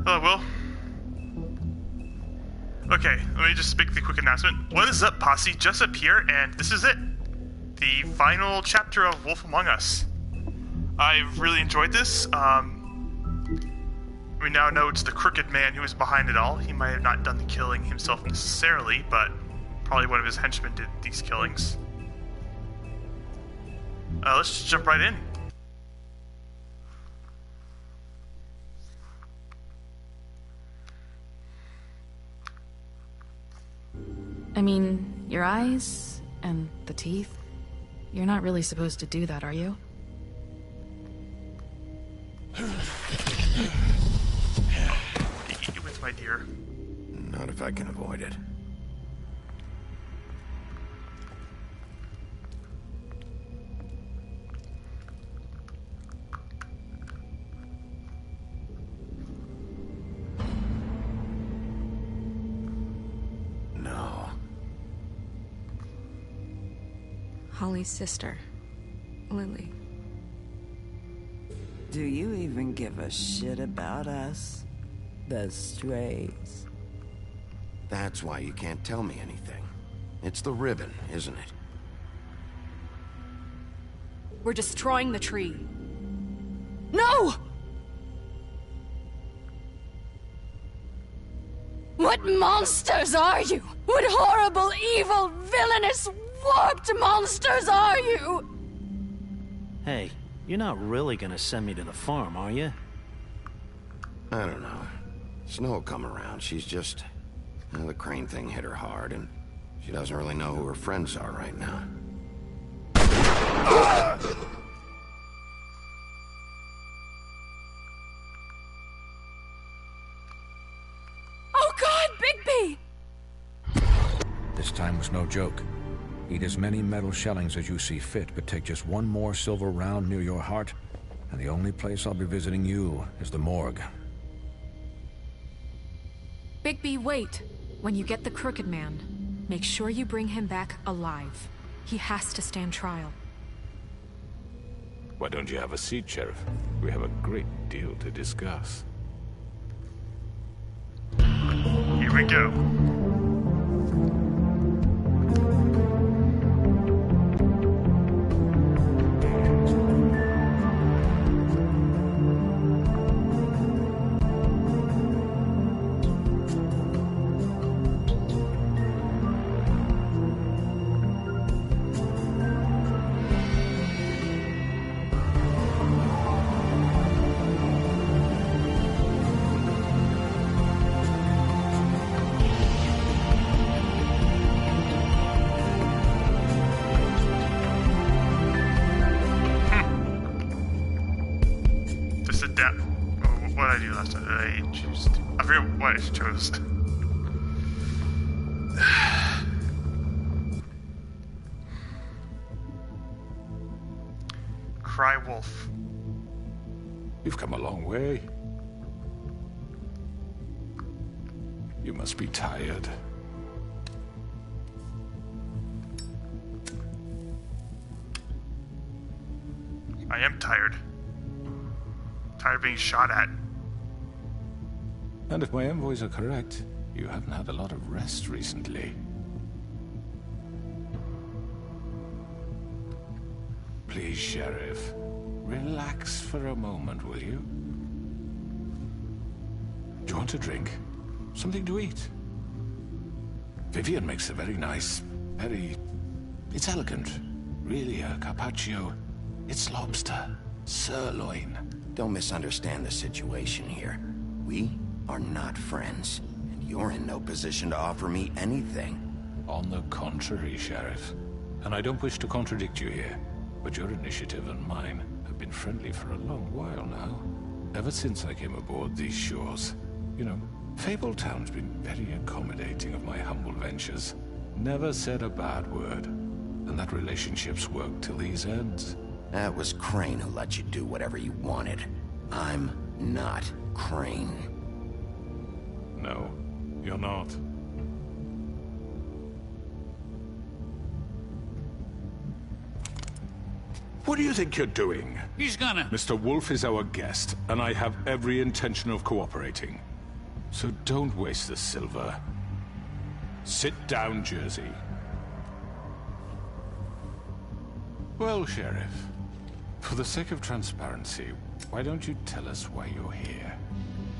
Hello, Will. Okay, let me just make the quick announcement. What is up, posse? Jessup here, and this is it. The final chapter of Wolf Among Us. I've really enjoyed this. We now know it's the crooked man who is behind it all. He might have not done the killing himself necessarily, but probably one of his henchmen did these killings. Let's just jump right in. I mean, your eyes and the teeth. You're not really supposed to do that, are you? Eat it with my dear. Not if I can avoid it. Holly's sister, Lily. Do you even give a shit about us? The strays. That's why you can't tell me anything. It's the ribbon, isn't it? We're destroying the tree. No! What monsters are you? What horrible, evil, villainous, warped monsters are you? Hey, you're not really gonna send me to the farm, are you? I don't know. Snow will come around. She's just... the crane thing hit her hard, and she doesn't really know who her friends are right now. Oh God, Bigby! This time was no joke. Eat as many metal shellings as you see fit, but take just one more silver round near your heart, and the only place I'll be visiting you is the morgue. Bigby, wait. When you get the Crooked Man, make sure you bring him back alive. He has to stand trial. Why don't you have a seat, Sheriff? We have a great deal to discuss. Here we go. What did I do last time? I forget what I chose. Cry wolf. You've come a long way. You must be tired. I am tired. tired of being shot at. And if my envoys are correct, you haven't had a lot of rest recently. Please, Sheriff, relax for a moment, will you? Do you want a drink? Something to eat? Vivian makes a very nice, it's elegant. Really, a carpaccio. It's lobster. Sirloin. Don't misunderstand the situation here. We are not friends, and you're in no position to offer me anything. On the contrary, Sheriff. And I don't wish to contradict you here, but your initiative and mine have been friendly for a long while now. Ever since I came aboard these shores. You know, Fabletown's been very accommodating of my humble ventures. Never said a bad word. And that relationship's worked till these ends. That was Crane who let you do whatever you wanted. I'm not Crane. No, you're not. What do you think you're doing? He's gonna... Mr. Wolf is our guest, and I have every intention of cooperating. So don't waste the silver. Sit down, Jersey. Well, Sheriff, for the sake of transparency, why don't you tell us why you're here?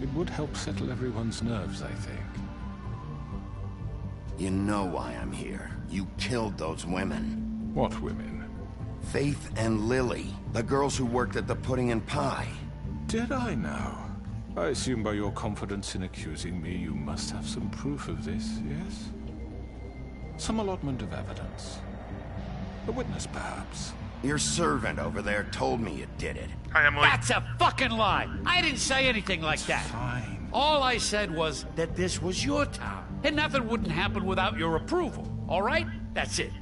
It would help settle everyone's nerves, I think. You know why I'm here. You killed those women. What women? Faith and Lily, the girls who worked at the Pudding and Pie. Did I now? I assume by your confidence in accusing me, you must have some proof of this, yes? Some allotment of evidence. A witness, perhaps. Your servant over there told me you did it. Hi, Emily. That's a fucking lie! I didn't say anything like that. Fine. All I said was that this was your town, and nothing wouldn't happen without your approval, all right? That's it.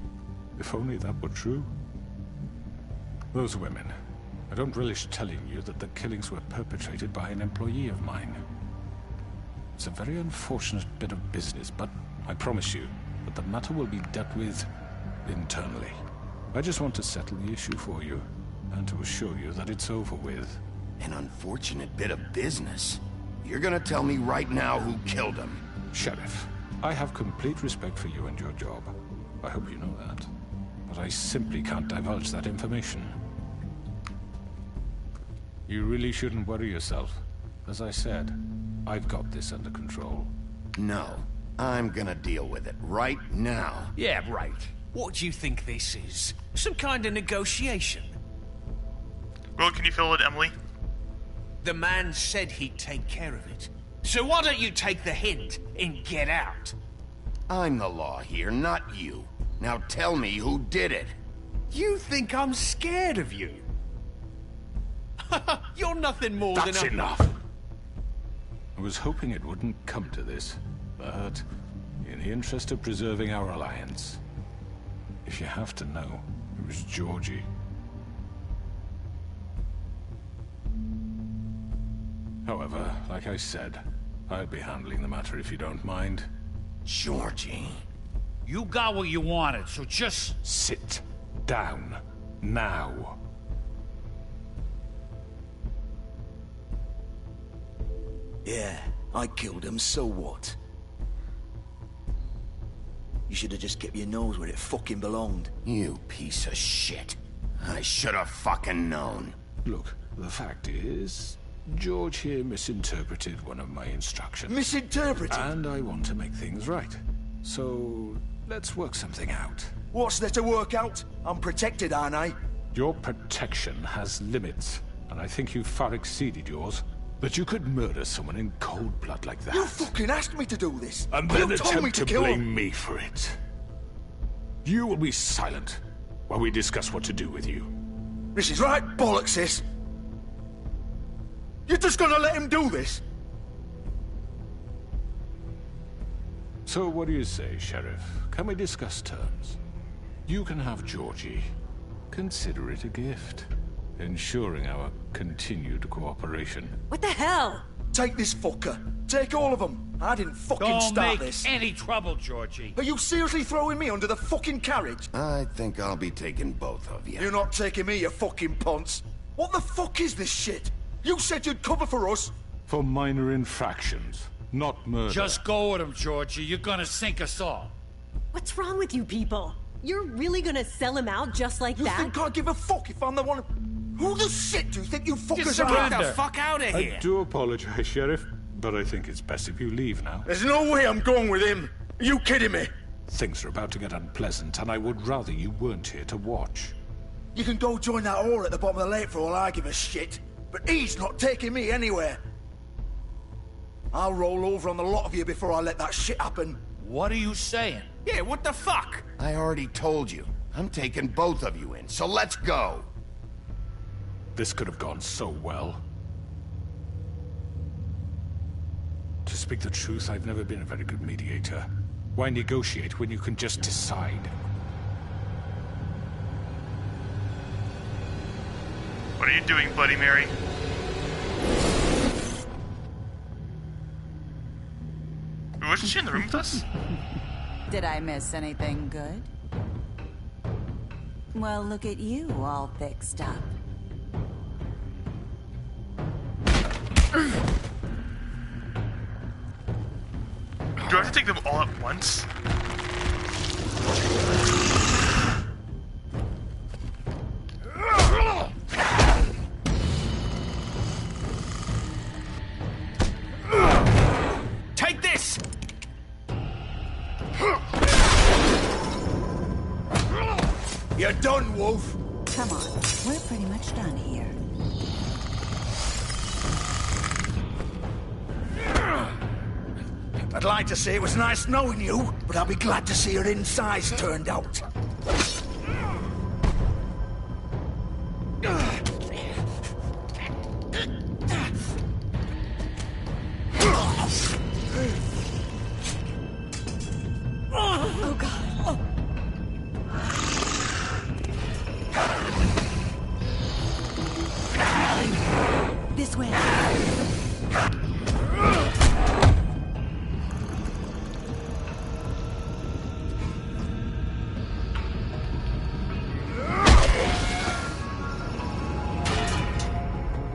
If only that were true. Those women. I don't relish telling you that the killings were perpetrated by an employee of mine. It's a very unfortunate bit of business, but I promise you that the matter will be dealt with internally. I just want to settle the issue for you, and to assure you that it's over with. An unfortunate bit of business? You're gonna tell me right now who killed him? Sheriff, I have complete respect for you and your job. I hope you know that. But I simply can't divulge that information. You really shouldn't worry yourself. As I said, I've got this under control. No, I'm gonna deal with it right now. Yeah, right. What do you think this is? Some kind of negotiation? Well, can you fill it, Emily? The man said he'd take care of it. So why don't you take the hint and get out? I'm the law here, not you. Now tell me who did it. You think I'm scared of you? You're nothing more than a... That's enough! I was hoping it wouldn't come to this, but in the interest of preserving our alliance, if you have to know, it was Georgie. However, like I said, I'll be handling the matter if you don't mind. Georgie. You got what you wanted, so just... Sit down. Now. Yeah, I killed him, so what? You should have just kept your nose where it fucking belonged. You piece of shit. I should have fucking known. Look, the fact is, George here misinterpreted one of my instructions. Misinterpreted? And I want to make things right. So, let's work something out. What's there to work out? I'm protected, aren't I? Your protection has limits, and I think you've far exceeded yours. That you could murder someone in cold blood like that. You fucking asked me to do this! And You then told me attempt to kill blame him. me for it. You will be silent while we discuss what to do with you. This is right bollocks, sis. You're just gonna let him do this? So what do you say, Sheriff? Can we discuss terms? You can have Georgie. Consider it a gift, ensuring our continued cooperation. What the hell? Take this fucker. Take all of them. I didn't fucking Don't start make this. any trouble, Georgie. Are you seriously throwing me under the fucking carriage? I think I'll be taking both of you. You're not taking me, you fucking ponce. What the fuck is this shit? You said you'd cover for us. For minor infractions, not murder. Just go with him, Georgie. You're gonna sink us all. What's wrong with you people? You're really gonna sell him out just like that? You think I give a fuck if I'm the one... Who the shit do you think you fuckers are? Get the fuck out of here! I do apologize, Sheriff, but I think it's best if you leave now. There's no way I'm going with him. Are you kidding me? Things are about to get unpleasant, and I would rather you weren't here to watch. You can go join that whore at the bottom of the lake for all I give a shit. But he's not taking me anywhere. I'll roll over on the lot of you before I let that shit happen. What are you saying? Yeah, what the fuck? I already told you. I'm taking both of you in, so let's go. This could have gone so well. To speak the truth, I've never been a very good mediator. Why negotiate when you can just decide? What are you doing, Bloody Mary? Wasn't she in the room with us? Did I miss anything good? Well, look at you, all fixed up. Do I have to take them all at once? Take this! You're done, Wolf. Come on, we're pretty much done here. I'd like to say it was nice knowing you, but I'll be glad to see your insides turned out. Oh, God. Oh. This way.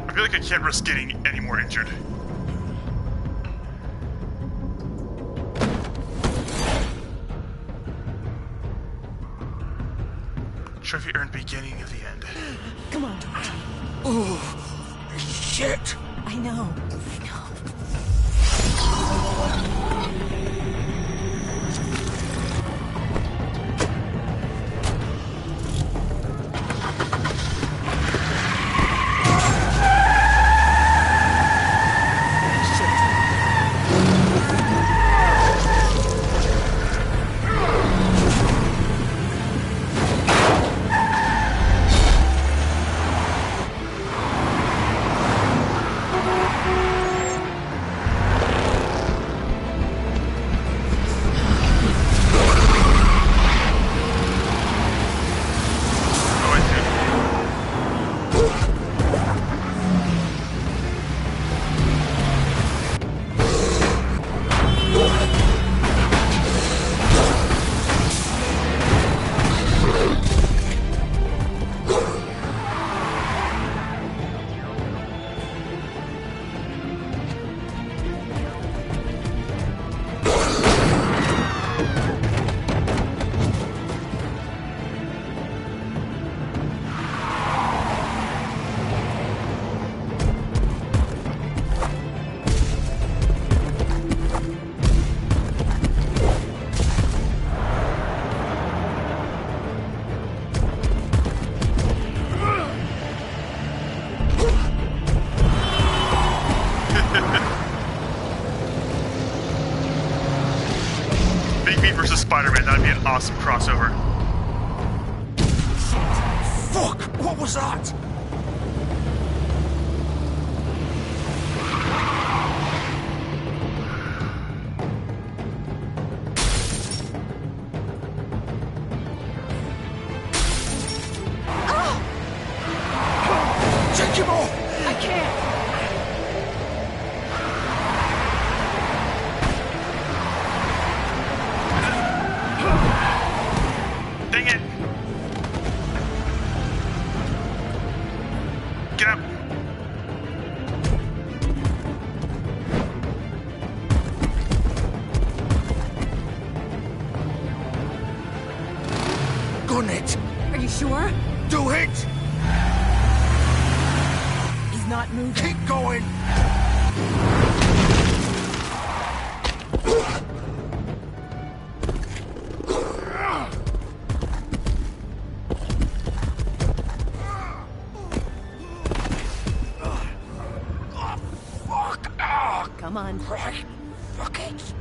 I feel like I can't risk getting any more injured. Trophy earned beginning of the end. Come on, George. Oh, shit. I know. Spider-Man, that'd be an awesome crossover. Fuck! What was that? Take him off! I can't. Dang it! Get up! gun it. Are you sure? Do it! He's not moving. Keep going! Come on. Right. Fuck it.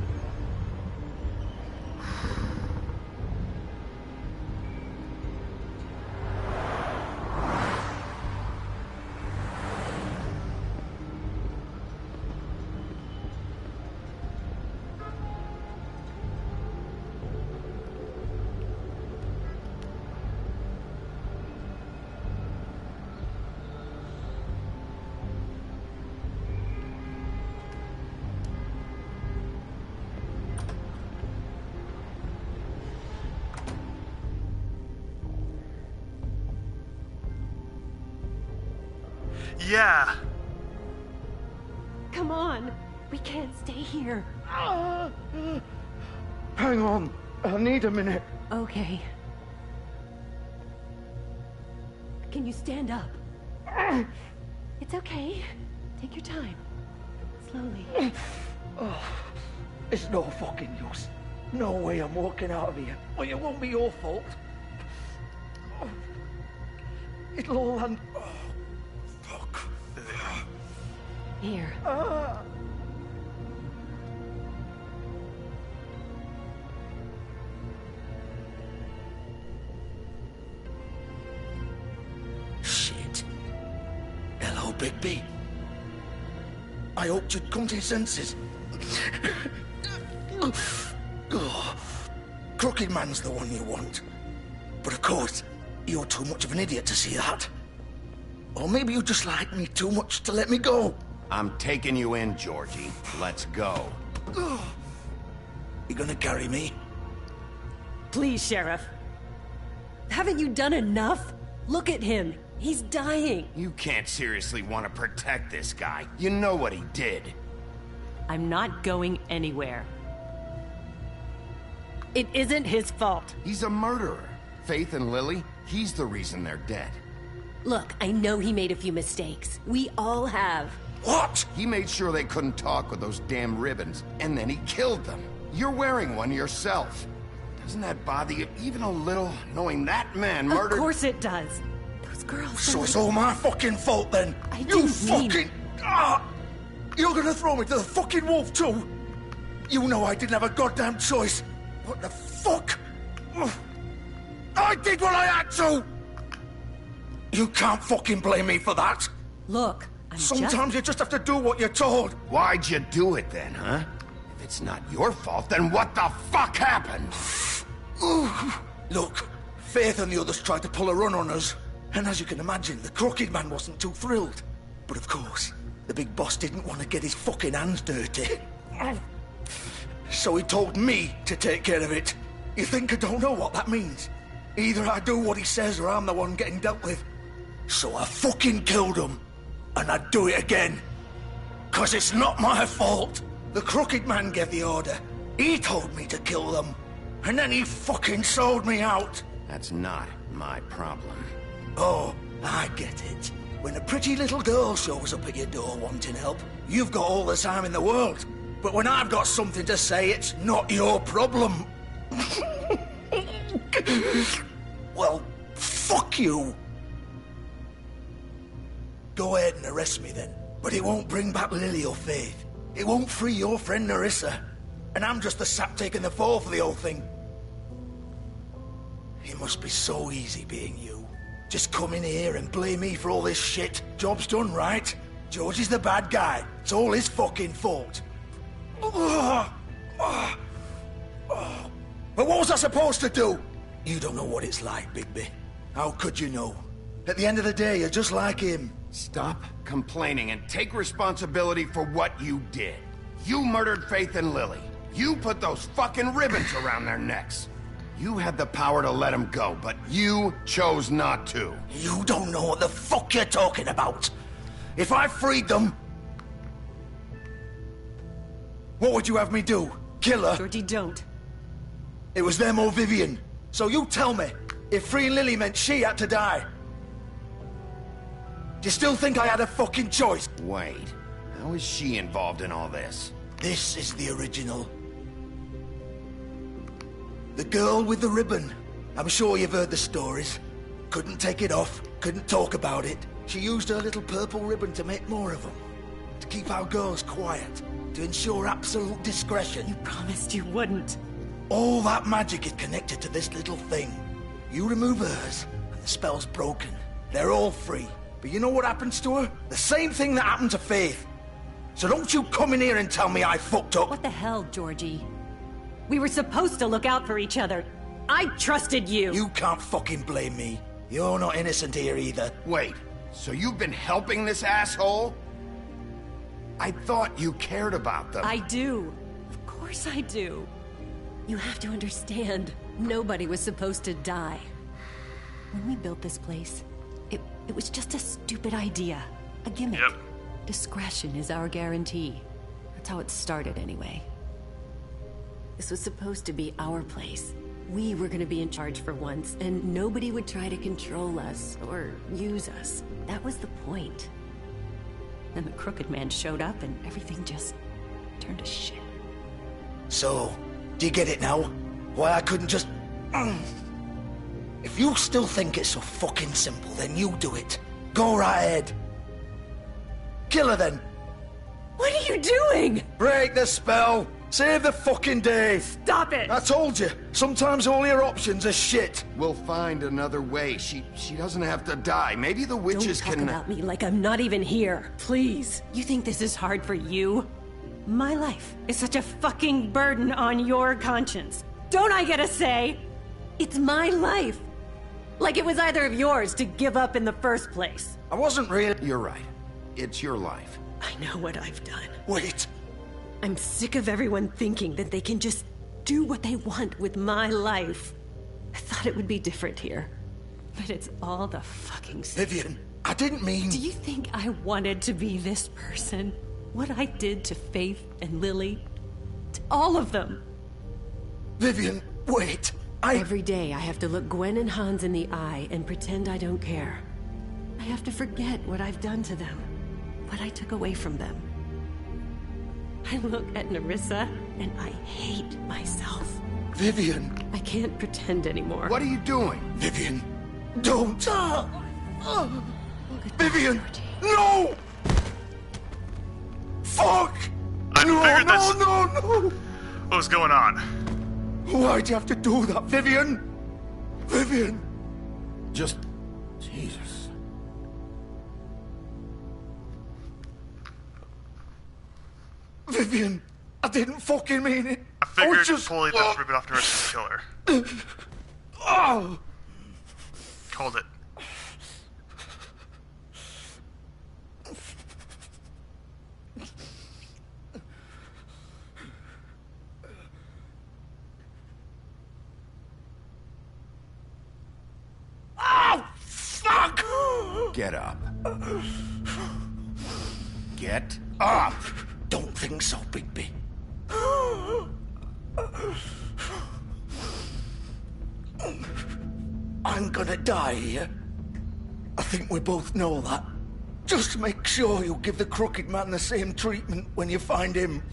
Yeah. Come on. We can't stay here. Hang on. I need a minute. Okay. Can you stand up? It's okay. Take your time. Slowly. It's no fucking use. No way I'm walking out of here. Well, it won't be your fault. It'll all land... fuck. Here. Shit. Hello, Bigby. I hoped you'd come to your senses. Crooked Man's the one you want. But of course, you're too much of an idiot to see that. Or maybe you just like me too much to let me go. I'm taking you in, Georgie. Let's go. You gonna carry me? Please, Sheriff. Haven't you done enough? Look at him. He's dying. You can't seriously want to protect this guy. You know what he did. I'm not going anywhere. It isn't his fault. He's a murderer. Faith and Lily, he's the reason they're dead. Look, I know he made a few mistakes. We all have. What? He made sure they couldn't talk with those damn ribbons, and then he killed them. You're wearing one yourself. Doesn't that bother you even a little, knowing that man murdered... Of course it does. Those girls... So it's all my fucking fault then? I You didn't mean... fucking... You're gonna throw me to the fucking wolf too? You know I didn't have a goddamn choice. What the fuck? I did what I had to! You can't fucking blame me for that. Look, Sometimes you just have to do what you're told. Why'd you do it then, huh? If it's not your fault, then what the fuck happened? Look, Faith and the others tried to pull a run on us. And as you can imagine, the Crooked Man wasn't too thrilled. But of course, the big boss didn't want to get his fucking hands dirty. So he told me to take care of it. You think I don't know what that means? Either I do what he says or I'm the one getting dealt with. So I fucking killed him. And I'd do it again. 'Cause it's not my fault. The Crooked Man gave the order. He told me to kill them. And then he fucking sold me out. That's not my problem. Oh, I get it. When a pretty little girl shows up at your door wanting help, you've got all the time in the world. But when I've got something to say, it's not your problem. Well, fuck you. Go ahead and arrest me then. But it won't bring back Lily or Faith. It won't free your friend Nerissa. And I'm just the sap taking the fall for the whole thing. It must be so easy being you. Just come in here and blame me for all this shit. Job's done, right? George is the bad guy. It's all his fucking fault. But what was I supposed to do? You don't know what it's like, Bigby. How could you know? At the end of the day, you're just like him. Stop complaining and take responsibility for what you did. You murdered Faith and Lily. You put those fucking ribbons around their necks. You had the power to let them go, but you chose not to. You don't know what the fuck you're talking about. If I freed them... What would you have me do? Kill her? Georgie, don't. It was them or Vivian. So you tell me, If freeing Lily meant she had to die. Do you still think I had a fucking choice? Wait, how is she involved in all this? This is the original. The girl with the ribbon. I'm sure you've heard the stories. Couldn't take it off, couldn't talk about it. She used her little purple ribbon to make more of them. To keep our girls quiet. To ensure absolute discretion. You promised you wouldn't. All that magic is connected to this little thing. You remove hers, and the spell's broken. They're all free. But you know what happens to her? The same thing that happened to Faith. So don't you come in here and tell me I fucked up. What the hell, Georgie? We were supposed to look out for each other. I trusted you. You can't fucking blame me. You're not innocent here either. Wait, so you've been helping this asshole? I thought you cared about them. I do. Of course I do. You have to understand, nobody was supposed to die. When we built this place, it was just a stupid idea. A gimmick. Yep. Discretion is our guarantee. That's how it started anyway. This was supposed to be our place. We were gonna be in charge for once, and nobody would try to control us or use us. That was the point. Then the Crooked Man showed up and everything just turned to shit. So, do you get it now? Why I couldn't just... If you still think it's so fucking simple, then you do it. Go right ahead. Kill her then. What are you doing? Break the spell. Save the fucking day. Stop it. I told you. Sometimes all your options are shit. We'll find another way. She doesn't have to die. Maybe the witches Don't talk about me like I'm not even here. Please. You think this is hard for you? My life is such a fucking burden on your conscience. Don't I get a say? It's my life. Like it was either of yours to give up in the first place. I wasn't really... You're right. It's your life. I know what I've done. Wait. I'm sick of everyone thinking that they can just do what they want with my life. I thought it would be different here. But it's all the fucking same. Vivian, I didn't mean... Do you think I wanted to be this person? What I did to Faith and Lily? To all of them? Vivian, wait. Every day I have to look Gwen and Hans in the eye and pretend I don't care. I have to forget what I've done to them. What I took away from them. I look at Nerissa and I hate myself. Vivian. I can't pretend anymore. What are you doing? Vivian, don't. Vivian, no! Fuck! No! What was going on? Why'd you have to do that, Vivian? Vivian! Just... Jesus. Vivian, I didn't fucking mean it. I figured just... pulling that ribbon off Nerissa's killer. Oh! Called it. Oh, fuck! Get up. Get up! Don't think so, Bigby. I'm gonna die here. I think we both know that. Just make sure you give the Crooked Man the same treatment when you find him.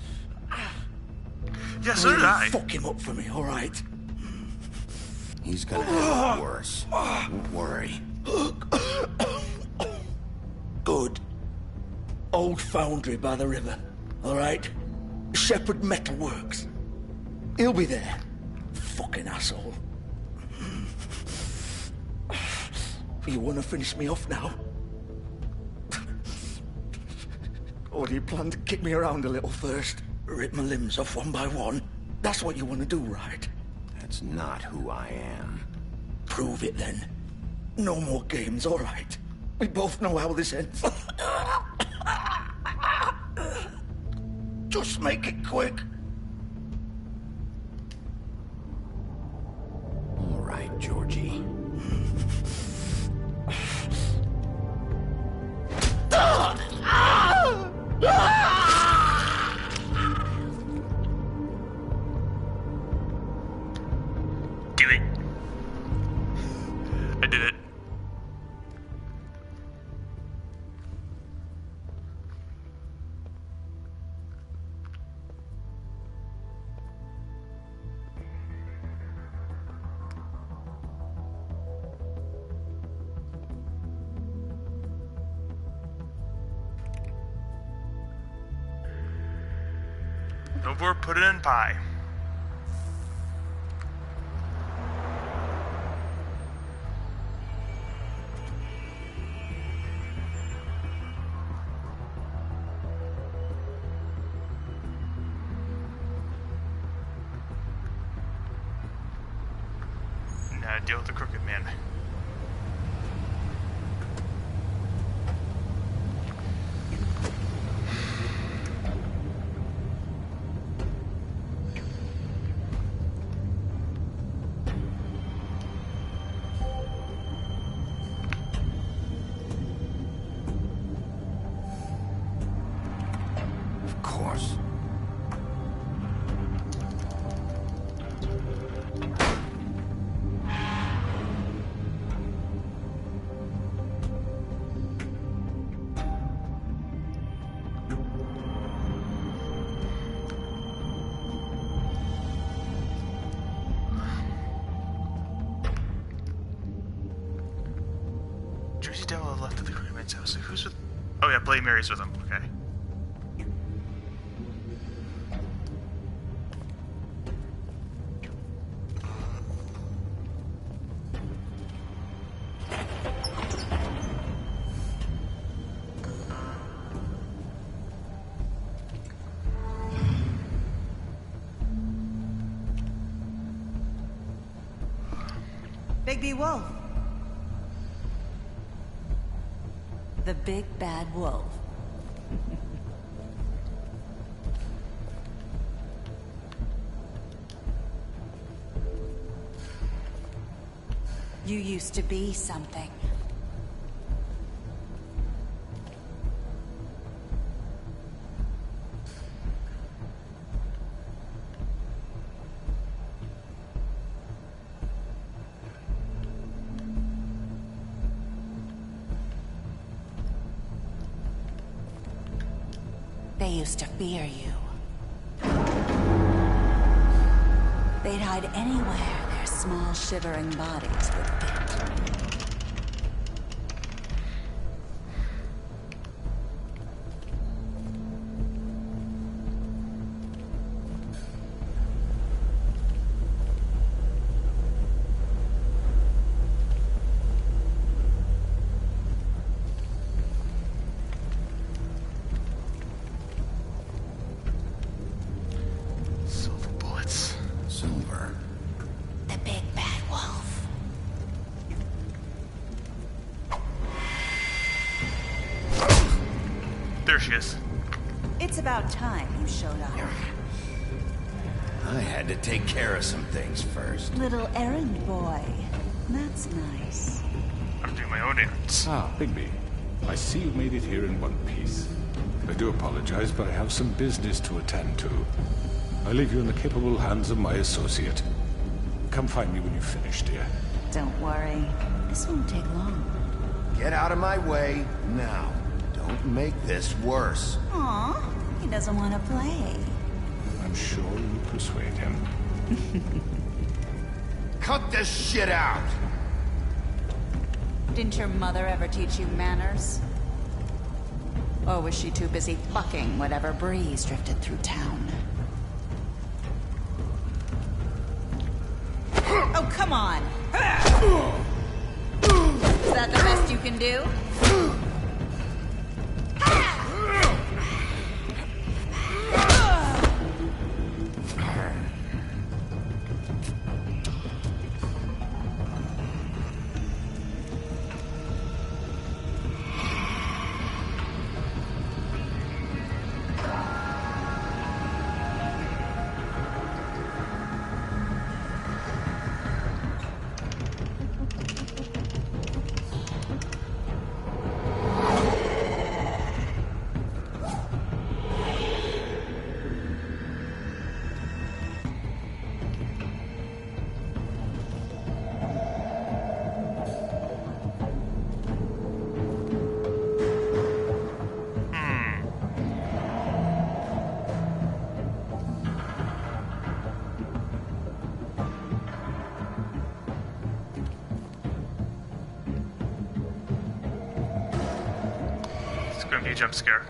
Yeah, so did I. Fuck him up for me, alright? He's gonna have it worse. Don't worry. Good. Old foundry by the river, alright? Shepherd Metalworks. He'll be there. Fucking asshole. You wanna finish me off now? Or do you plan to kick me around a little first? Rip my limbs off one by one? That's what you wanna do, right? That's not who I am. Prove it then. No more games, alright? We both know how this ends. Just make it quick. All right, Georgie. Do it. I did it. Over, put it in pie. Now deal with the crooked man. Devil left at the crooked man's house. So who's with? Oh yeah, Bloody Mary's with him. Okay. Bigby Wolf. The big bad wolf. You used to be something. They used to fear you. They'd hide anywhere their small, shivering bodies would fit. There she is. It's about time you showed up. I had to take care of some things first. Little errand boy. That's nice. I'm doing my own errands. Ah, Bigby. I see you made it here in one piece. I do apologize, but I have some business to attend to. I leave you in the capable hands of my associate. Come find me when you've finished, dear. Don't worry. This won't take long. Get out of my way now. Don't make this worse. Aw, he doesn't want to play. I'm sure you persuade him. Cut this shit out! Didn't your mother ever teach you manners? Or was she too busy fucking whatever breeze drifted through town? Oh, come on! Is that the best you can do? going to be a jump scare.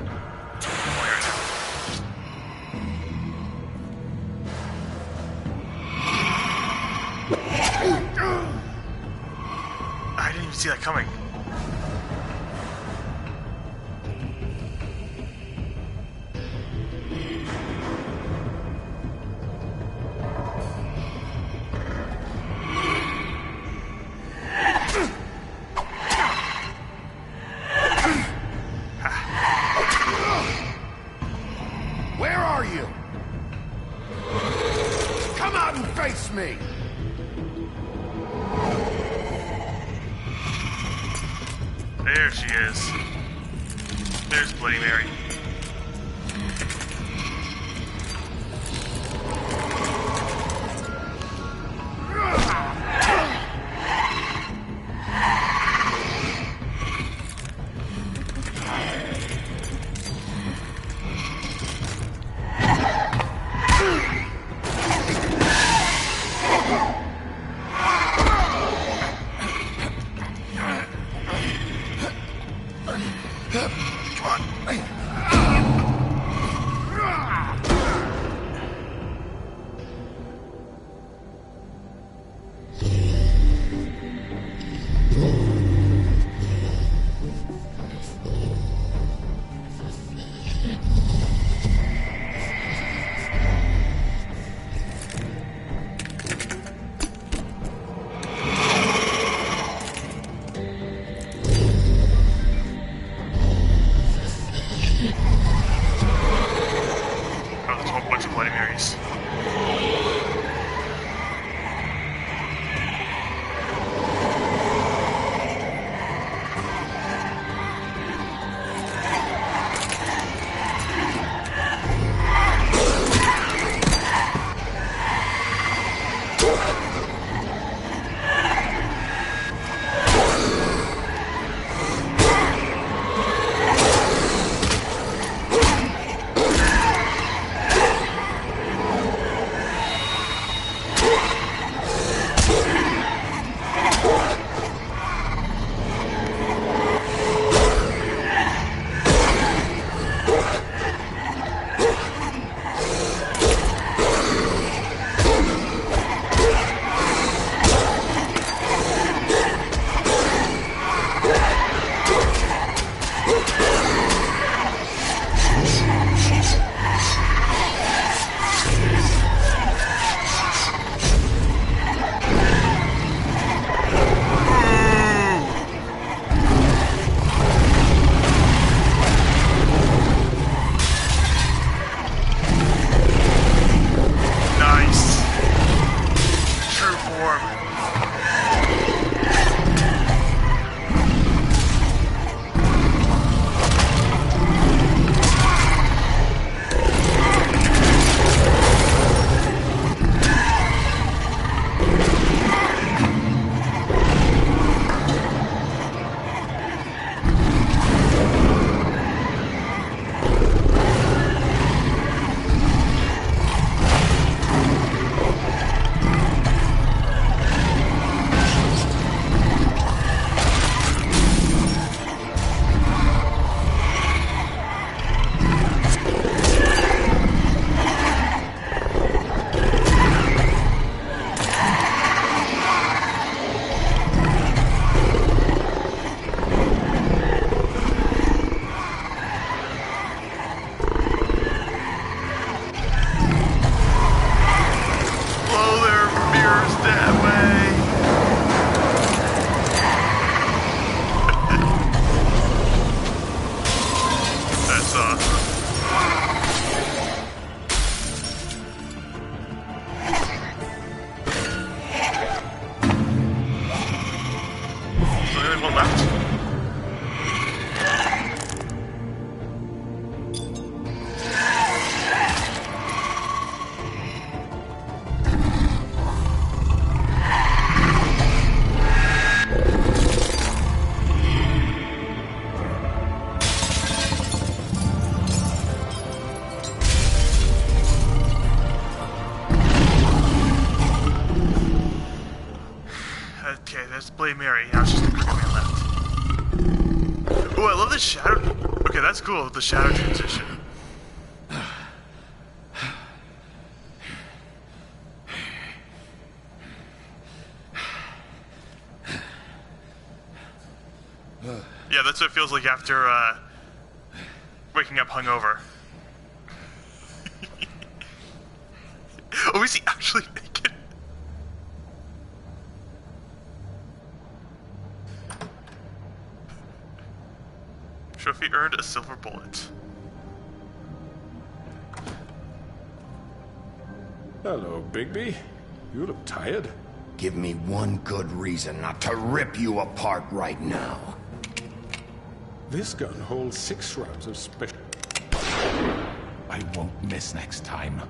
I didn't even see that coming. Where are you? Come out and face me! There she is. There's Bloody Mary. Bloody Mary. Now it's just the Crooked Man left. Ooh, I love this shadow. Okay, that's cool, the shadow transition. Yeah, that's what it feels like after waking up hungover. Oh, is he actually naked? Trophy earned a silver bullet. Hello, Bigby. You look tired. Give me one good reason not to rip you apart right now. This gun holds 6 rounds of special... I won't miss next time.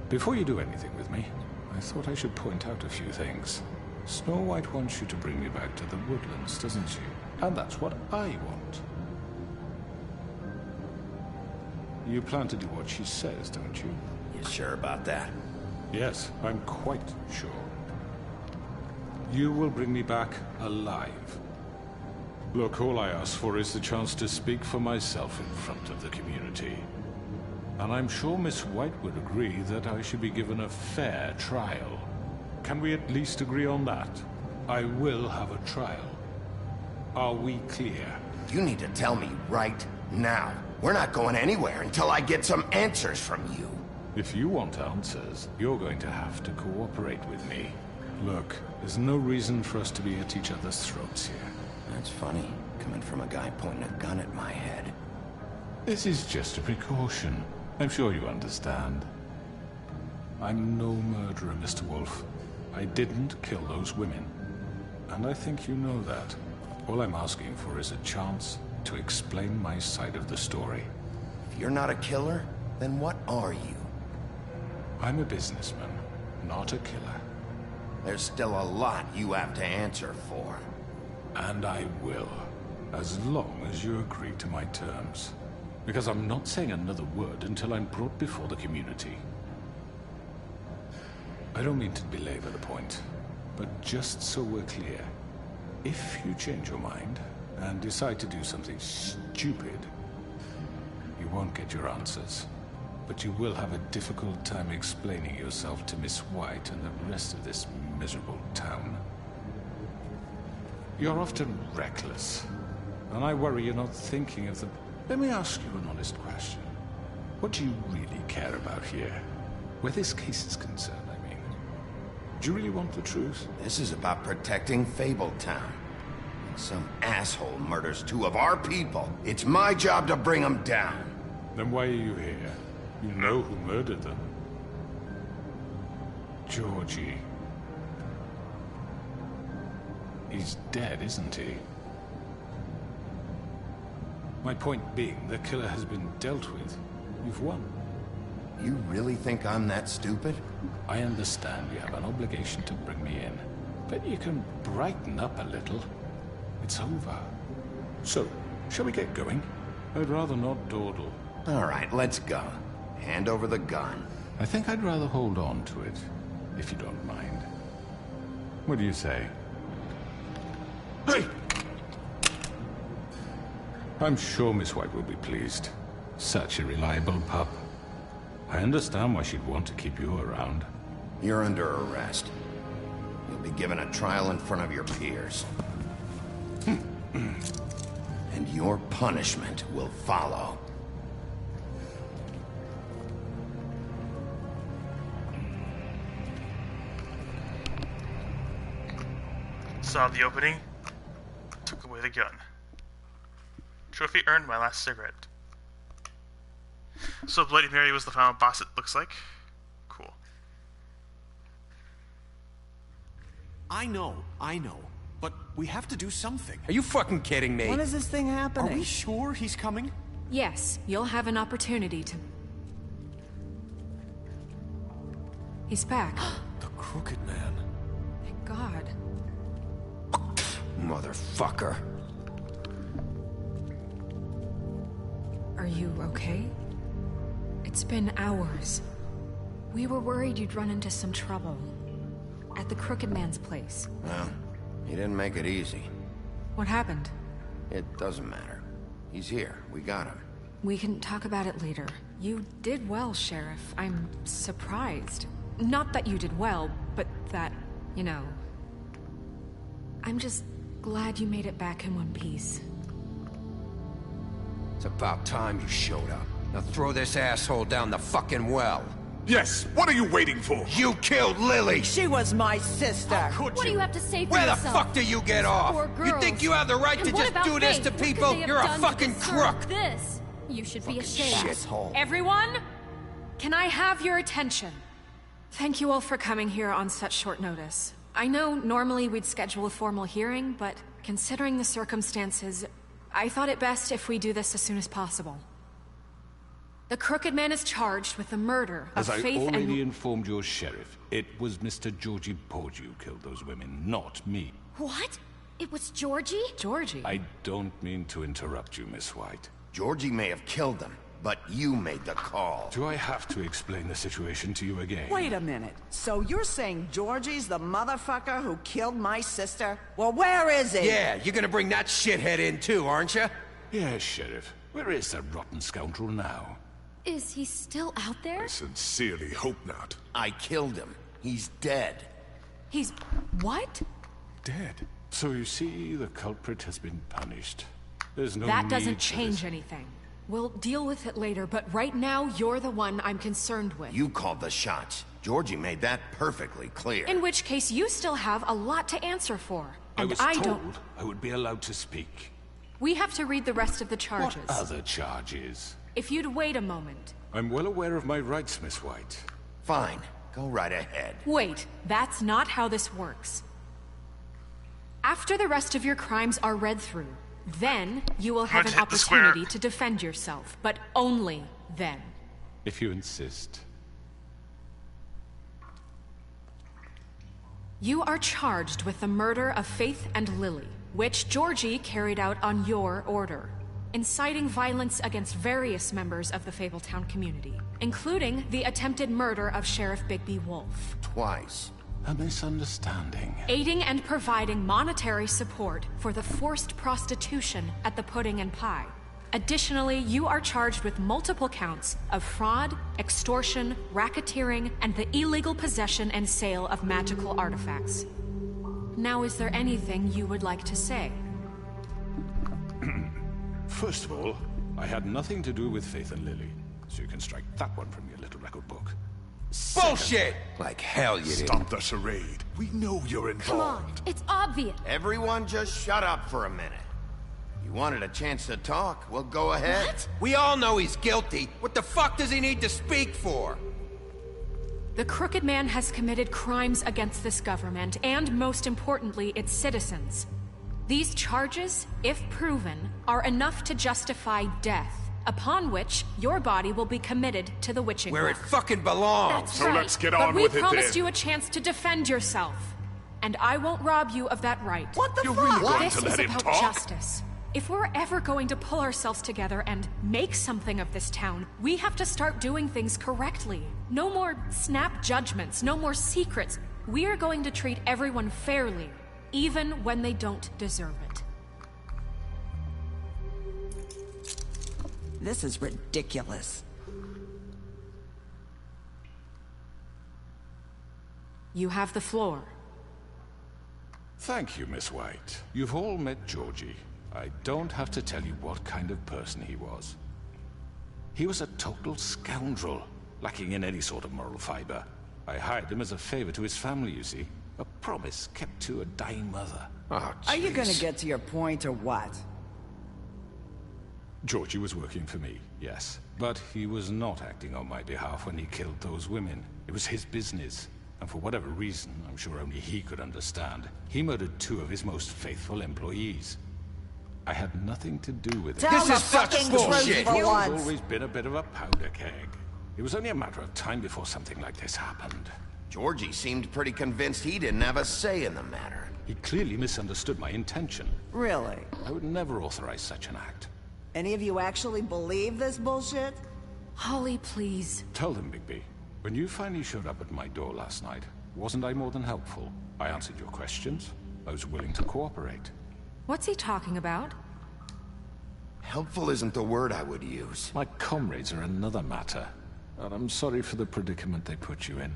Before you do anything with me, I thought I should point out a few things. Snow White wants you to bring me back to the woodlands, doesn't she? And that's what I want. You plan to do what she says, don't you? You sure about that? Yes, I'm quite sure. You will bring me back alive. Look, all I ask for is the chance to speak for myself in front of the community. And I'm sure Miss White would agree that I should be given a fair trial. Can we at least agree on that? I will have a trial. Are we clear? You need to tell me right now. We're not going anywhere until I get some answers from you. If you want answers, you're going to have to cooperate with me. Look, there's no reason for us to be at each other's throats here. That's funny, coming from a guy pointing a gun at my head. This is just a precaution. I'm sure you understand. I'm no murderer, Mr. Wolf. I didn't kill those women. And I think you know that. All I'm asking for is a chance to explain my side of the story. If you're not a killer, then what are you? I'm a businessman, not a killer. There's still a lot you have to answer for. And I will, as long as you agree to my terms. Because I'm not saying another word until I'm brought before the community. I don't mean to belabor the point, but just so we're clear, if you change your mind and decide to do something stupid, you won't get your answers. But you will have a difficult time explaining yourself to Miss White and the rest of this miserable town. You're often reckless, and I worry you're not thinking of the... Let me ask you an honest question. What do you really care about here? Where this case is concerned, I mean. Do you really want the truth? This is about protecting Fabletown. Some asshole murders 2 of our people. It's my job to bring them down. Then why are you here? You know who murdered them. Georgie. He's dead, isn't he? My point being, the killer has been dealt with. You've won. You really think I'm that stupid? I understand you have an obligation to bring me in, but you can brighten up a little. It's over. So, shall we get going? I'd rather not dawdle. All right, let's go. Hand over the gun. I think I'd rather hold on to it, if you don't mind. What do you say? Hey! I'm sure Miss White will be pleased. Such a reliable pup. I understand why she'd want to keep you around. You're under arrest. You'll be given a trial in front of your peers. And your punishment will follow. Saw the opening, took away the gun. Trophy earned, my last cigarette. So Bloody Mary was the final boss, it looks like. Cool. I know. But we have to do something. Are you fucking kidding me? When is this thing happening? Are we sure he's coming? Yes, you'll have an opportunity to... He's back. The Crooked Man. Thank God. Motherfucker. Are you okay? It's been hours. We were worried you'd run into some trouble. At the Crooked Man's place. Well, he didn't make it easy. What happened? It doesn't matter. He's here. We got him. We can talk about it later. You did well, Sheriff. I'm surprised. Not that you did well, but that, you know... I'm just glad you made it back in one piece. It's about time you showed up. Now throw this asshole down the fucking well. Yes, what are you waiting for? You killed Lily! She was my sister! What do you have to say for Where yourself? the fuck do you get off? You think you have the right to just do this to people? You're a fucking crook! This? You should be ashamed. Shithole. Everyone, can I have your attention? Thank you all for coming here on such short notice. I know normally we'd schedule a formal hearing, but considering the circumstances, I thought it best if we do this as soon as possible. The Crooked Man is charged with the murder of As Faith I and... already informed your sheriff, it was Mr. Georgie Porgy who killed those women, not me. What? It was Georgie? Georgie? I don't mean to interrupt you, Miss White. Georgie may have killed them, but you made the call. Do I have to explain the situation to you again? Wait a minute. So you're saying Georgie's the motherfucker who killed my sister? Well, where is he? Yeah, you're gonna bring that shithead in too, aren't you? Yes, Sheriff. Where is that rotten scoundrel now? Is he still out there? I sincerely hope not. I killed him. He's dead. He's... what? Dead. So you see, the culprit has been punished. There's no That need doesn't for change this. anything. We'll deal with it later, but right now, you're the one I'm concerned with. You called the shots. Georgie made that perfectly clear. In which case, you still have a lot to answer for. And I was don't... told I would be allowed to speak. We have to read the rest of the charges. What other charges? If you'd wait a moment. I'm well aware of my rights, Miss White. Fine. Go right ahead. Wait, that's not how this works. After the rest of your crimes are read through, then you will have an opportunity to defend yourself, but only then. If you insist. You are charged with the murder of Faith and Lily, which Georgie carried out on your order, inciting violence against various members of the Fabletown community, including the attempted murder of Sheriff Bigby Wolf. Twice. A misunderstanding. Aiding and providing monetary support for the forced prostitution at the Pudding and Pie. Additionally, you are charged with multiple counts of fraud, extortion, racketeering, and the illegal possession and sale of magical artifacts. Now, is there anything you would like to say? First of all, I had nothing to do with Faith and Lily, so you can strike that one from your little record book. Bullshit! Like hell you did. Stop the charade. We know you're involved. Come on, it's obvious. Everyone just shut up for a minute. You wanted a chance to talk? Well, go ahead. What? We all know he's guilty. What the fuck does he need to speak for? The Crooked Man has committed crimes against this government, and most importantly, its citizens. These charges, if proven, are enough to justify death, upon which your body will be committed to the witching Where it rack. fucking belongs. So let's get But on we with it then. promised you a chance to defend yourself, and I won't rob you of that right. What the You're fuck? really going This to is let him about talk? justice. If we're ever going to pull ourselves together and make something of this town, we have to start doing things correctly. No more snap judgments, no more secrets. We are going to treat everyone fairly, even when they don't deserve it. This is ridiculous. You have the floor. Thank you, Miss White. You've all met Georgie. I don't have to tell you what kind of person he was. He was a total scoundrel, lacking in any sort of moral fiber. I hired him as a favor to his family, you see. A promise kept to a dying mother. Oh, Are you gonna jeez. get to your point or what? Georgie was working for me, yes. But he was not acting on my behalf when he killed those women. It was his business. And for whatever reason, I'm sure only he could understand, he murdered 2 of his most faithful employees. I had nothing to do with it. Tell This the is such fucking bullshit. truth for He's once. always been a bit of a powder keg. It was only a matter of time before something like this happened. Georgie seemed pretty convinced he didn't have a say in the matter. He clearly misunderstood my intention. Really? I would never authorize such an act. Any of you actually believe this bullshit? Holly, please. Tell them, Bigby. When you finally showed up at my door last night, wasn't I more than helpful? I answered your questions. I was willing to cooperate. What's he talking about? Helpful isn't the word I would use. My comrades are another matter. And I'm sorry for the predicament they put you in.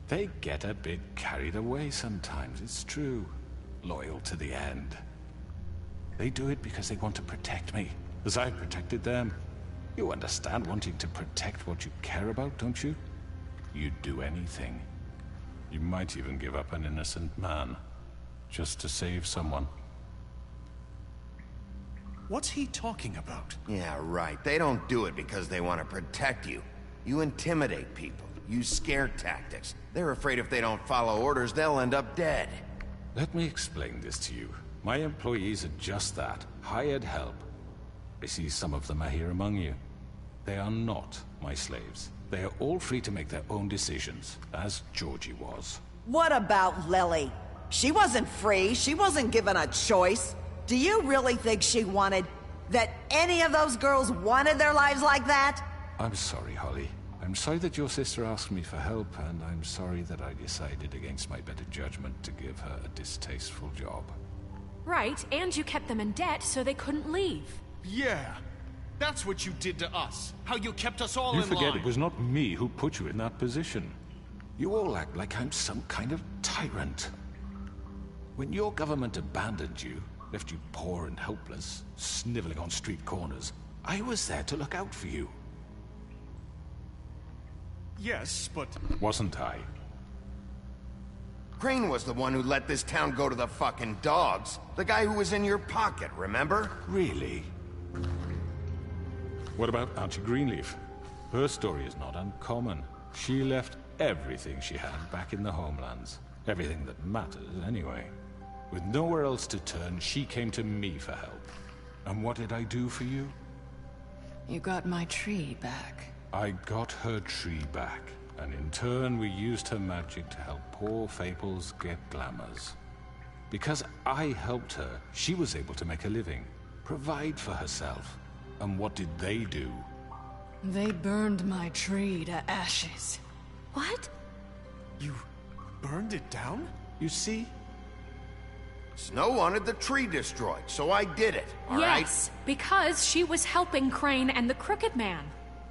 They get a bit carried away sometimes, it's true. Loyal to the end. They do it because they want to protect me, as I've protected them. You understand wanting to protect what you care about, don't you? You'd do anything. You might even give up an innocent man, just to save someone. What's he talking about? Yeah, right. They don't do it because they want to protect you. You intimidate people, use scare tactics. They're afraid if they don't follow orders, they'll end up dead. Let me explain this to you. My employees are just that, hired help. I see some of them are here among you. They are not my slaves. They are all free to make their own decisions, as Georgie was. What about Lily? She wasn't free. She wasn't given a choice. Do you really think she wanted... that any of those girls wanted their lives like that? I'm sorry, Holly. I'm sorry that your sister asked me for help, and I'm sorry that I decided against my better judgment to give her a distasteful job. Right, and you kept them in debt so they couldn't leave. Yeah, that's what you did to us. How you kept us all in line. You forget it was not me who put you in that position. You all act like I'm some kind of tyrant. When your government abandoned you, left you poor and helpless, sniveling on street corners, I was there to look out for you. Yes, but... Wasn't I? Crane was the one who let this town go to the fucking dogs. The guy who was in your pocket, remember? Really? What about Auntie Greenleaf? Her story is not uncommon. She left everything she had back in the homelands. Everything that matters, anyway. With nowhere else to turn, she came to me for help. And what did I do for you? You got my tree back. I got her tree back, and in turn we used her magic to help poor Fables get glamours. Because I helped her, she was able to make a living, provide for herself. And what did they do? They burned my tree to ashes. What? You burned it down? You see? Snow wanted the tree destroyed, so I did it, all right? Yes, because she was helping Crane and the Crooked Man.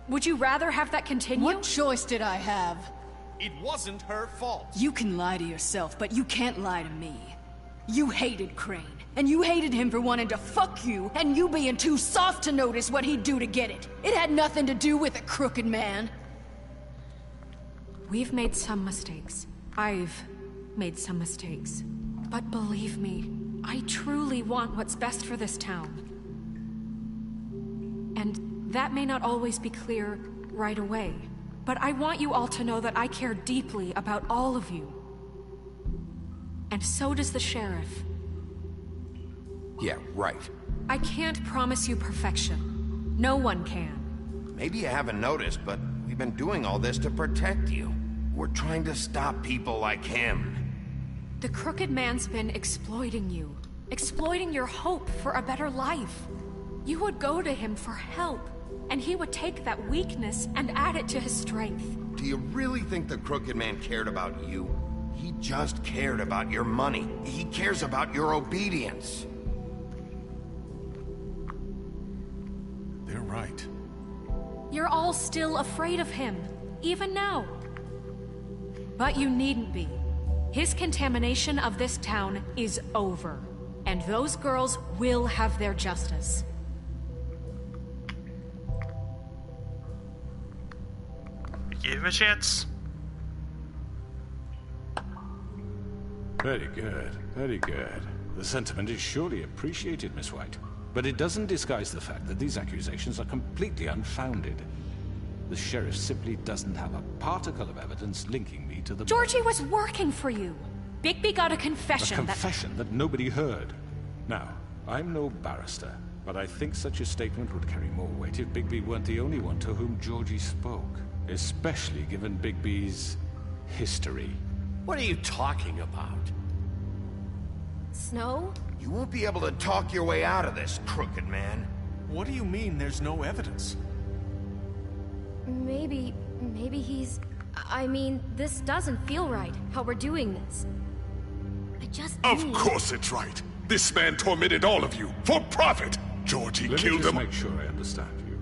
Would you rather have that continue? What choice did I have? It wasn't her fault. You can lie to yourself, but you can't lie to me. You hated Crane, and you hated him for wanting to fuck you, and you being too soft to notice what he'd do to get it. It had nothing to do with the Crooked Man. We've made some mistakes. I've made some mistakes. But believe me, I truly want what's best for this town. And that may not always be clear right away, but I want you all to know that I care deeply about all of you. And so does the sheriff. Yeah, right. I can't promise you perfection. No one can. Maybe you haven't noticed, but we've been doing all this to protect you. We're trying to stop people like him. The Crooked Man's been exploiting you. Exploiting your hope for a better life. You would go to him for help, and he would take that weakness and add it to his strength. Do you really think the Crooked Man cared about you? He just cared about your money. He cares about your obedience. They're right. You're all still afraid of him, even now. But you needn't be. His contamination of this town is over, and those girls will have their justice. We gave him a chance. Very good, very good. The sentiment is surely appreciated, Miss White. But it doesn't disguise the fact that these accusations are completely unfounded. The sheriff simply doesn't have a particle of evidence linking me to the... Georgie was working for you. Bigby got a confession A confession that nobody heard. Now, I'm no barrister, but I think such a statement would carry more weight if Bigby weren't the only one to whom Georgie spoke. Especially given Bigby's history. What are you talking about? Snow? You won't be able to talk your way out of this, Crooked Man. What do you mean there's no evidence? Maybe he's... I mean, this doesn't feel right, how we're doing this. Of course it's right. This man tormented all of you, for profit. Georgie Let me killed just him. make sure I understand you.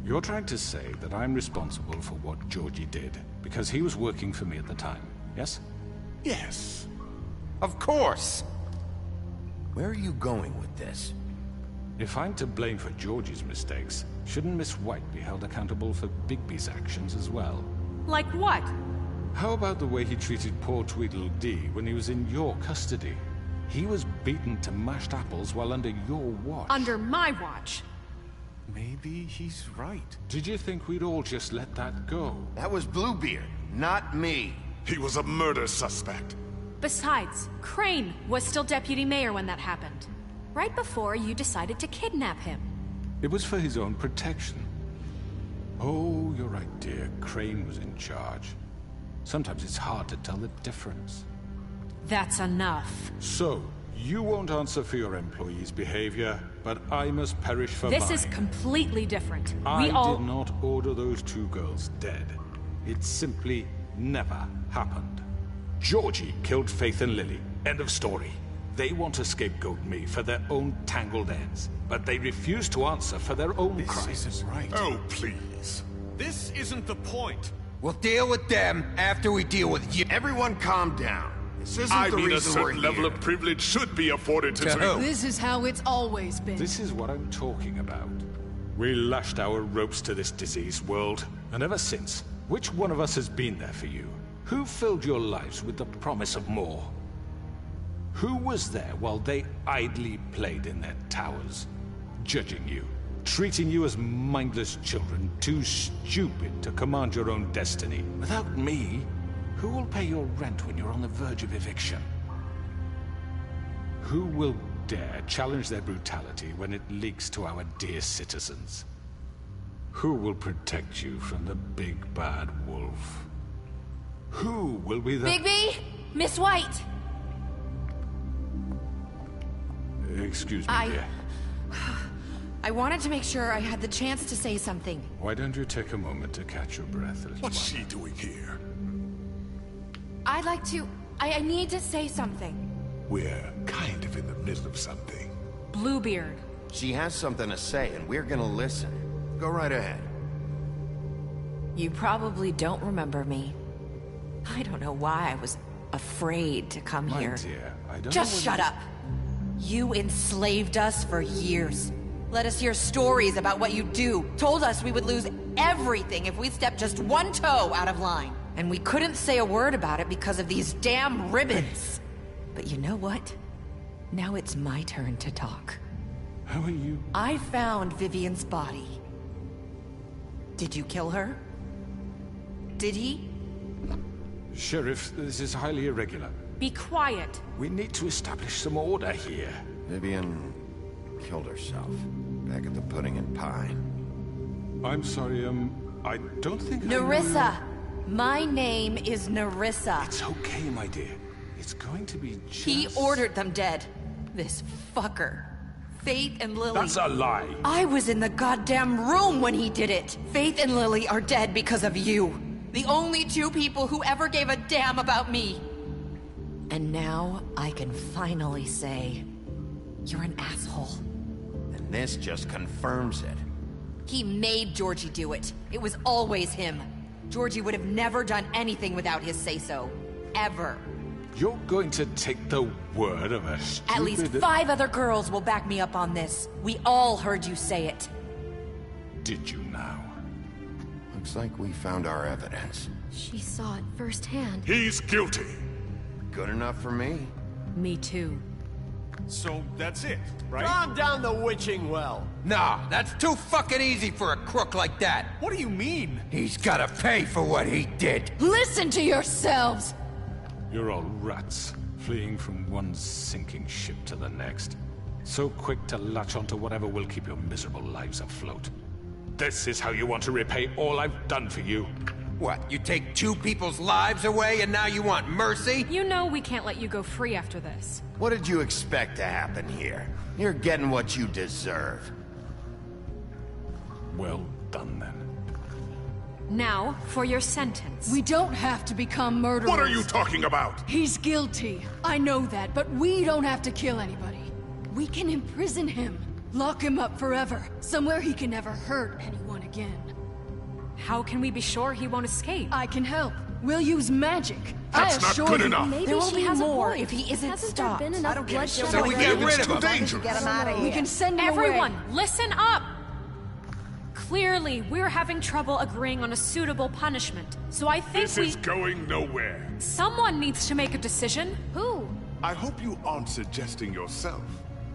You're trying to say that I'm responsible for what Georgie did because he was working for me at the time, yes? Yes. Of course. Where are you going with this? If I'm to blame for Georgie's mistakes, shouldn't Miss White be held accountable for Bigby's actions as well? Like what? How about the way he treated poor Tweedledee when he was in your custody? He was beaten to mashed apples while under your watch. Under my watch. Maybe he's right. Did you think we'd all just let that go? That was Bluebeard, not me. He was a murder suspect. Besides, Crane was still deputy mayor when that happened. Right before you decided to kidnap him. It was for his own protection. Oh, you're right, dear. Crane was in charge. Sometimes it's hard to tell the difference. That's enough. So, you won't answer for your employees' behavior, but I must perish for mine. This is completely different. I did not order those two girls dead. It simply never happened. Georgie killed Faith and Lily. End of story. They want to scapegoat me for their own tangled ends, but they refuse to answer for their own crimes. This isn't right. Oh, please. This isn't the point. We'll deal with them after we deal with you. Everyone calm down. This isn't I the mean, a reason we're certain level here. of privilege should be afforded to This is how it's always been. This is what I'm talking about. We lashed our ropes to this diseased world, and ever since, which one of us has been there for you? Who filled your lives with the promise of more? Who was there while they idly played in their towers, judging you, treating you as mindless children, too stupid to command your own destiny? Without me, who will pay your rent when you're on the verge of eviction? Who will dare challenge their brutality when it leaks to our dear citizens? Who will protect you from the big bad wolf? Who will be the— Bigby! Miss White! Excuse me, dear. I wanted to make sure I had the chance to say something. Why don't you take a moment to catch your breath, little What's she doing here? I'd like to... I need to say something. We're kind of in the middle of something. Bluebeard. She has something to say, and we're gonna listen. Go right ahead. You probably don't remember me. I don't know why I was afraid to come My here. dear, I don't Just know shut up. You enslaved us for years. Let us hear stories about what you do. Told us we would lose everything if we stepped just one toe out of line. And we couldn't say a word about it because of these damn ribbons. But you know what? Now it's my turn to talk. How are you? I found Vivian's body. Did you kill her? Did he? Sheriff, this is highly irregular. Be quiet. We need to establish some order here. Vivian killed herself back at the Pudding and Pie. I'm sorry, I don't think Nerissa! My name is Nerissa. It's okay, my dear. It's going to be just... He ordered them dead. This fucker. Faith and Lily. That's a lie. I was in the goddamn room when he did it. Faith and Lily are dead because of you. The only two people who ever gave a damn about me. And now I can finally say, you're an asshole. And this just confirms it. He made Georgie do it. It was always him. Georgie would have never done anything without his say-so. Ever. You're going to take the word of a stupid... At least 5 other girls will back me up on this. We all heard you say it. Did you now? Looks like we found our evidence. She saw it firsthand. He's guilty. Good enough for me. Me too. So that's it, right? Calm down the witching well. Nah, that's too fucking easy for a crook like that. What do you mean? He's gotta pay for what he did. Listen to yourselves! You're all rats, fleeing from one sinking ship to the next. So quick to latch onto whatever will keep your miserable lives afloat. This is how you want to repay all I've done for you. What, you take 2 people's lives away and now you want mercy? You know we can't let you go free after this. What did you expect to happen here? You're getting what you deserve. Well done, then. Now, for your sentence. We don't have to become murderers. What are you talking about? He's guilty. I know that, but we don't have to kill anybody. We can imprison him. Lock him up forever, somewhere he can never hurt anyone again. How can we be sure he won't escape? I can help. We'll use magic. That's not good enough. Maybe there will she be has more a point. if he isn't Hasn't stopped. there been enough I don't give a bloodshed shit. So we already? get rid of him. dangerous. Get him out of here. We can send him Everyone, away. listen up! Clearly, we're having trouble agreeing on a suitable punishment. So I think This is going nowhere. someone needs to make a decision. Who? I hope you aren't suggesting yourself.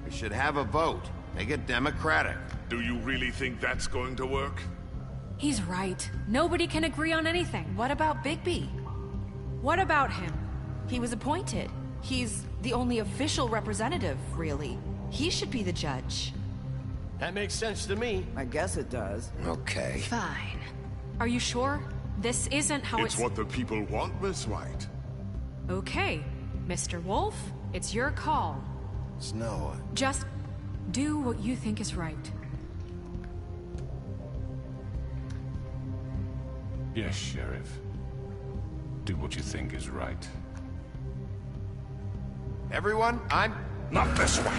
We should have a vote. Make it democratic. Do you really think that's going to work? He's right. Nobody can agree on anything. What about Bigby? What about him? He was appointed. He's the only official representative, really. He should be the judge. That makes sense to me. I guess it does. Okay. Fine. Are you sure? This isn't how It's what the people want, Miss White. Okay, Mr. Wolf, it's your call. Snow. Just do what you think is right. Yes, Sheriff. Do what you think is right. Everyone, I'm... Not this way.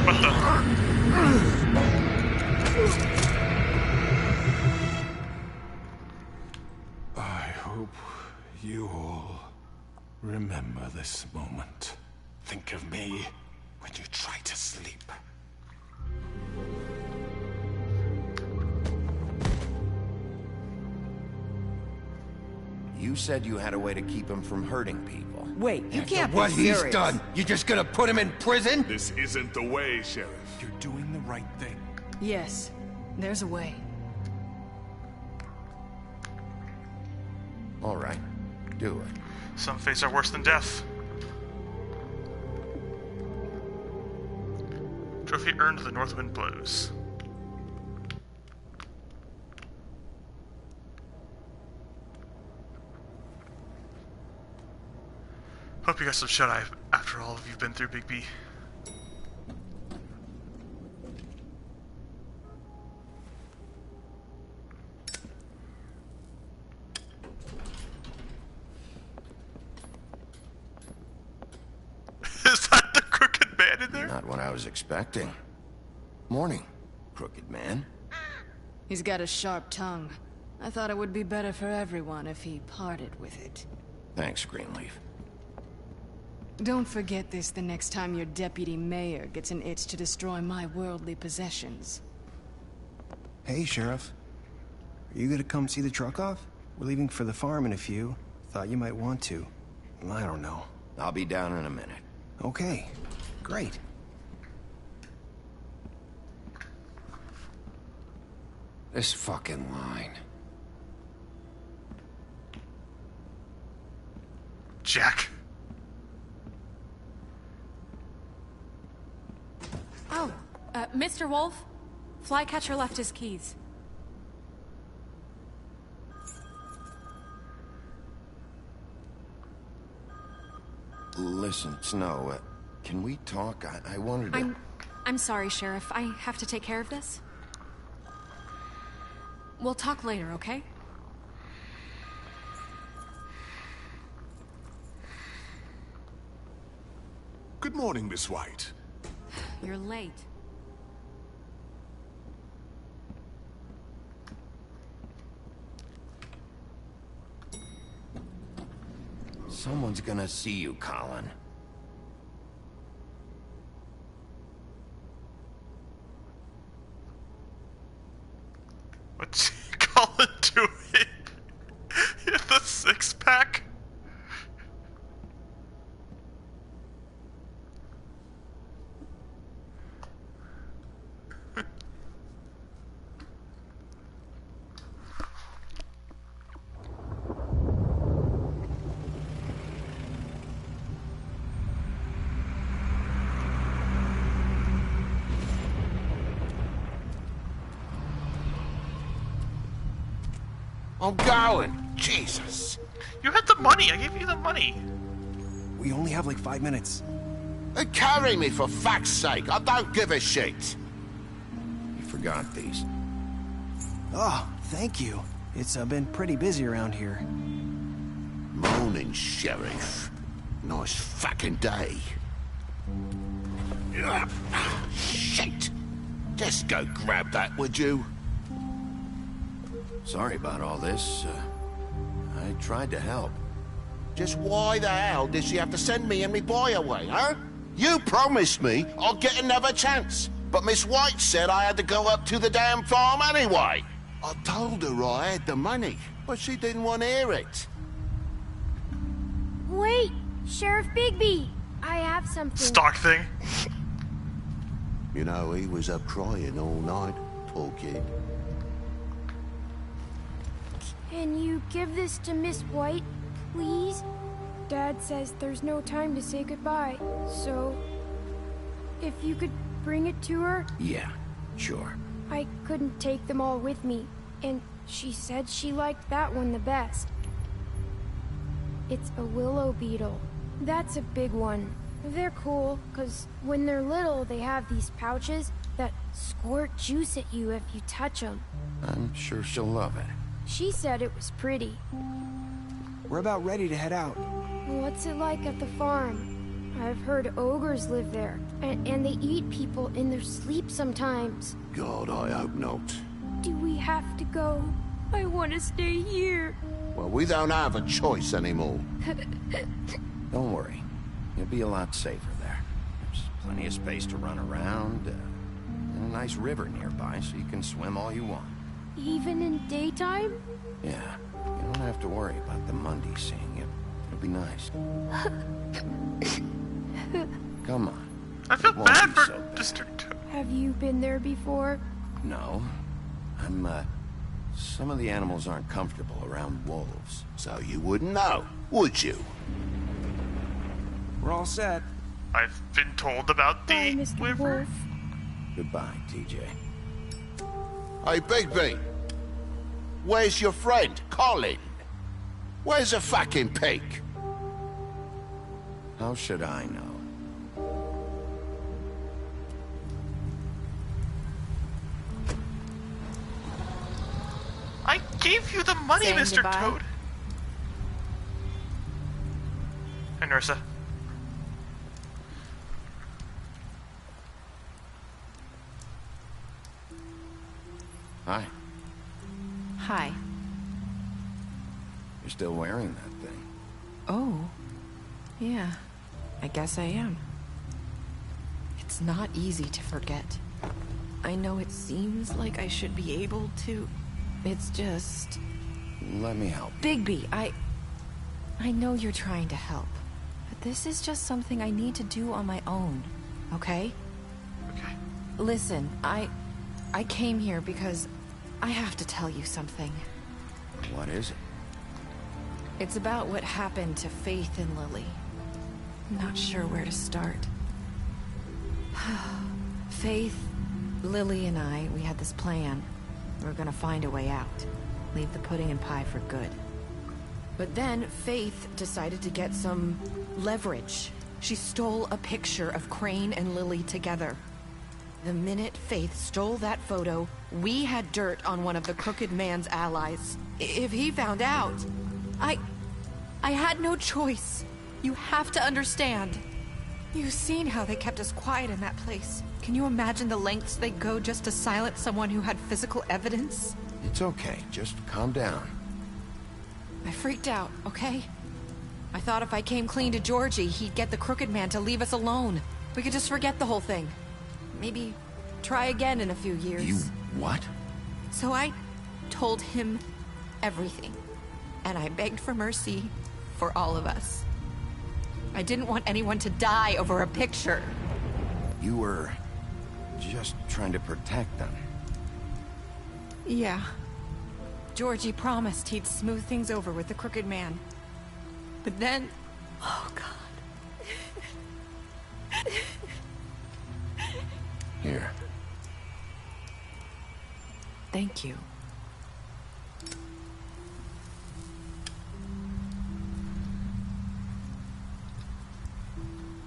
What the? I hope you all remember this moment. Think of me when you try to sleep. You said you had a way to keep him from hurting people. Wait, you can't be What he's serious. done, you just gonna put him in prison? This isn't the way, Sheriff. You're doing the right thing. Yes, there's a way. All right, do it. Some fates are worse than death. Trophy earned, the North Wind blows. Hope you got some shut-eye after all you've been through, Big B. Is that the crooked man in there? Not what I was expecting. Morning, crooked man. He's got a sharp tongue. I thought it would be better for everyone if he parted with it. Thanks, Greenleaf. Don't forget this the next time your deputy mayor gets an itch to destroy my worldly possessions. Hey, Sheriff. Are you gonna come see the truck off? We're leaving for the farm in a few. Thought you might want to. I don't know. I'll be down in a minute. Okay, great. This fucking line. Jack. Oh, Mr. Wolf, Flycatcher left his keys. Listen, Snow, can we talk? I wanted to... I'm sorry, Sheriff. I have to take care of this. We'll talk later, okay? Good morning, Miss White. You're late. Someone's gonna see you, Colin. What's Colin doing? In the six-pack? I'm going. Jesus. You had the money. I gave you the money. We only have like 5 minutes. Carry me, for fuck's sake. I don't give a shit. You forgot these. Oh, thank you. It's been pretty busy around here. Morning, Sheriff. Nice fucking day. Shit! Just go grab that, would you? Sorry about all this. I tried to help. Just why the hell did she have to send me and me boy away, huh? You promised me I'll get another chance, but Miss White said I had to go up to the damn farm anyway. I told her I had the money, but she didn't want to hear it. Wait, Sheriff Bigby, I have something. Stock thing. You know, he was up crying all night, poor kid. Can you give this to Miss White, please? Dad says there's no time to say goodbye, so if you could bring it to her? Yeah, sure. I couldn't take them all with me, and she said she liked that one the best. It's a willow beetle. That's a big one. They're cool, because when they're little, they have these pouches that squirt juice at you if you touch them. I'm sure she'll love it. She said it was pretty. We're about ready to head out. What's it like at the farm? I've heard ogres live there, and they eat people in their sleep sometimes. God, I hope not. Do we have to go? I want to stay here. Well, we don't have a choice anymore. Don't worry. You'll be a lot safer there. There's plenty of space to run around, and a nice river nearby, so you can swim all you want. Even in daytime? Yeah. You don't have to worry about the Mundy seeing you. It'll be nice. Come on. I feel bad for Mr. Toad. Have you been there before? No. Some of the animals aren't comfortable around wolves. So you wouldn't know, would you? We're all set. I've been told about the river. Goodbye, TJ. Hey, Bigby. Where's your friend, Colin? Where's the fucking pig? How should I know? I gave you the money, Saying Mr. goodbye? Toad. And Ursa. Hi. Hi. You're still wearing that thing. Oh. Yeah. I guess I am. It's not easy to forget. I know it seems like I should be able to. It's just... Let me help. Bigby, I know you're trying to help. But this is just something I need to do on my own. Okay? Okay. Listen, I came here because I have to tell you something. What is it? It's about what happened to Faith and Lily. I'm not sure where to start. Faith, Lily, and I, we had this plan. We were gonna find a way out. Leave the pudding and pie for good. But then Faith decided to get some leverage. She stole a picture of Crane and Lily together. The minute Faith stole that photo, we had dirt on one of the Crooked Man's allies. If he found out, I had no choice. You have to understand. You've seen how they kept us quiet in that place. Can you imagine the lengths they'd go just to silence someone who had physical evidence? It's okay. Just calm down. I freaked out, okay? I thought if I came clean to Georgie, he'd get the Crooked Man to leave us alone. We could just forget the whole thing. Maybe try again in a few years. You what? So I told him everything. And I begged for mercy for all of us. I didn't want anyone to die over a picture. You were just trying to protect them. Yeah. Georgie promised he'd smooth things over with the Crooked Man. But then... Oh, God. Here. Thank you.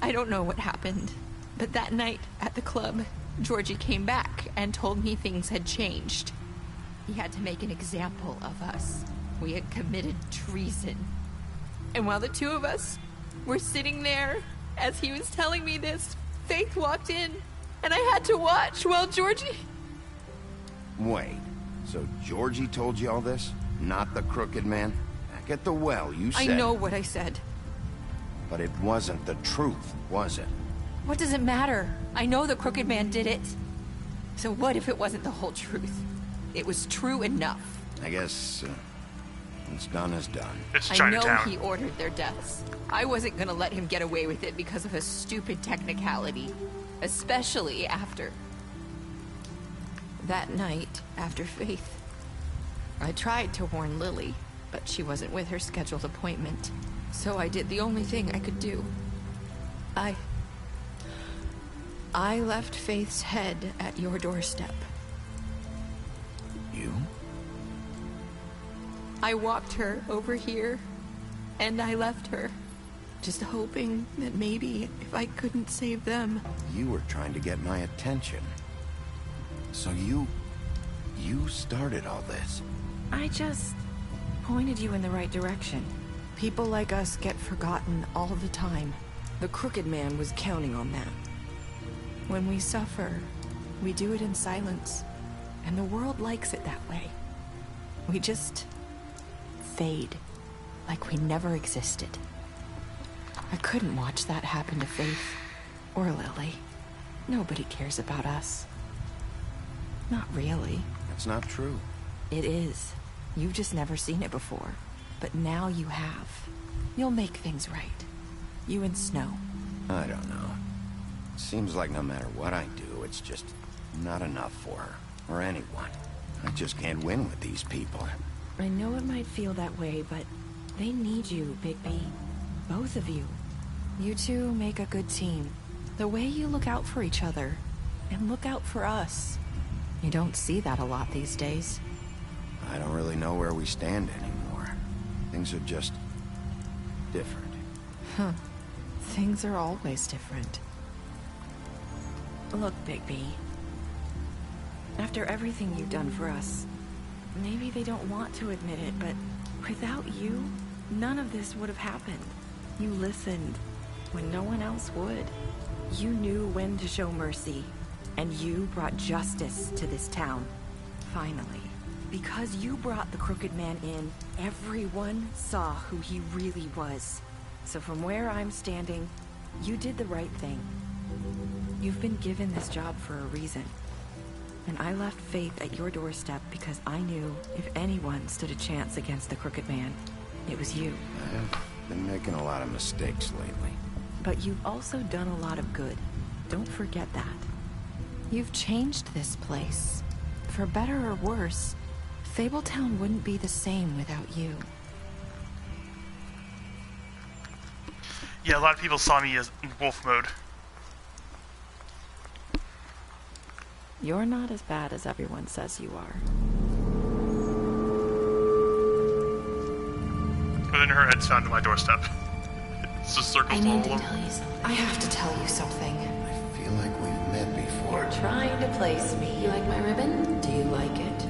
I don't know what happened, but that night at the club, Georgie came back and told me things had changed. He had to make an example of us. We had committed treason. And while the two of us We're sitting there. As he was telling me this, Faith walked in, and I had to watch while Georgie... Wait, so Georgie told you all this? Not the crooked man? Back at the well, you said... I know what I said. But it wasn't the truth, was it? What does it matter? I know the crooked man did it. So what if it wasn't the whole truth? It was true enough. I guess... what's done is done. It's I Chinatown. know he ordered their deaths. I wasn't gonna let him get away with it because of a stupid technicality. Especially after... that night, after Faith. I tried to warn Lily, but she wasn't with her scheduled appointment. So I did the only thing I could do. I left Faith's head at your doorstep. You? I walked her over here, and I left her. Just hoping that maybe if I couldn't save them... You were trying to get my attention. So you started all this. I just pointed you in the right direction. People like us get forgotten all the time. The crooked man was counting on that. When we suffer, we do it in silence, and the world likes it that way. We just fade, like we never existed. I couldn't watch that happen to Faith, or Lily. Nobody cares about us. Not really. That's not true. It is. You've just never seen it before. But now you have. You'll make things right. You and Snow. I don't know. Seems like no matter what I do, it's just not enough for her, or anyone. I just can't win with these people. I know it might feel that way, but they need you, Bigby. Both of you. You two make a good team. The way you look out for each other, and look out for us. You don't see that a lot these days. I don't really know where we stand anymore. Things are just... different. Huh. Things are always different. Look, Bigby. After everything you've done for us, maybe they don't want to admit it, but without you, none of this would have happened. You listened when no one else would. You knew when to show mercy, and you brought justice to this town. Finally. Because you brought the crooked man in, everyone saw who he really was. So from where I'm standing, you did the right thing. You've been given this job for a reason. And I left Faith at your doorstep because I knew if anyone stood a chance against the crooked man, it was you. I've been making a lot of mistakes lately. But you've also done a lot of good. Don't forget that. You've changed this place. For better or worse, Fabletown wouldn't be the same without you. Yeah, a lot of people saw me as in wolf mode. You're not as bad as everyone says you are. But then her head's found at my doorstep. It's just circles all over. I have to tell you something. I feel like we've met before. You're trying to place me. You like my ribbon? Do you like it?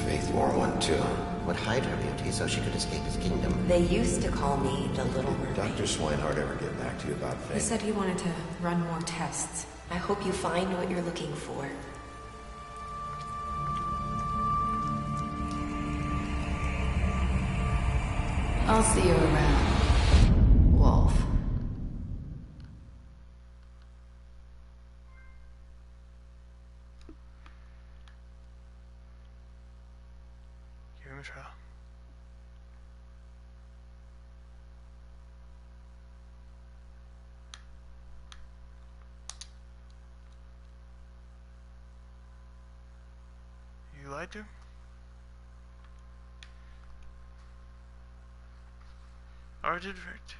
Faith wore one too. Would hide her beauty so she could escape his kingdom. They used to call me the Little Mermaid. Dr. Swinehart ever get back to you about Faith? He said he wanted to run more tests. I hope you find what you're looking for. I'll see you around, Wolf. Give him a try. You lied to him? Or did right?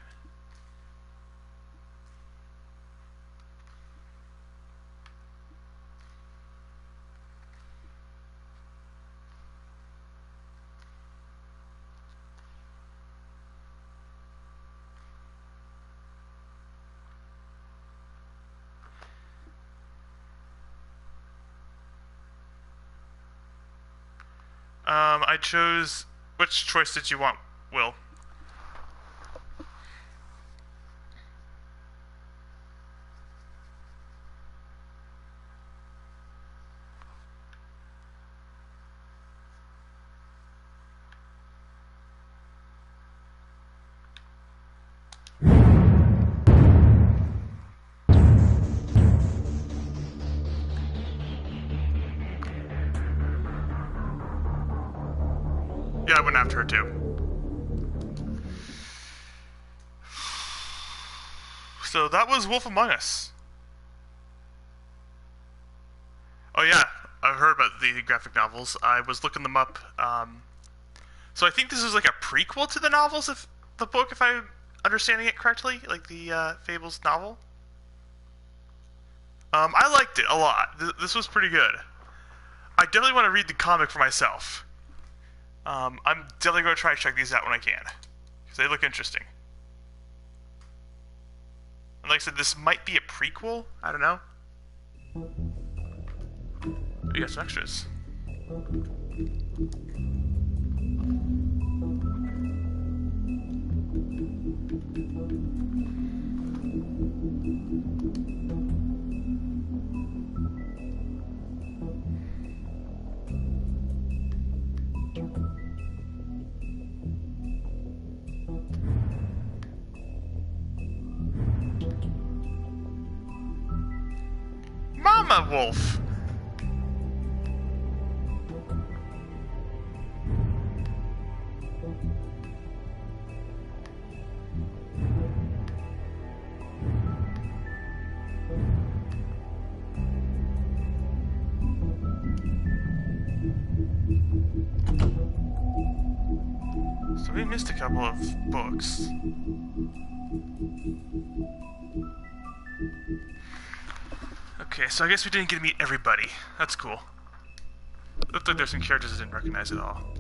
I chose... Which choice did you want, Will? I went after her too. So that was Wolf Among Us. Oh yeah, I've heard about the graphic novels. I was looking them up. So I think this is like a prequel to the novels, if the book, if I'm understanding it correctly, like the Fables novel. I liked it a lot. This was pretty good. I definitely want to read the comic for myself. I'm definitely going to try to check these out when I can, because they look interesting. And like I said, this might be a prequel. I don't know. We got some extras. Mama Wolf! So we missed a couple of books. Okay, so I guess we didn't get to meet everybody. That's cool. Looked like there's some characters I didn't recognize at all.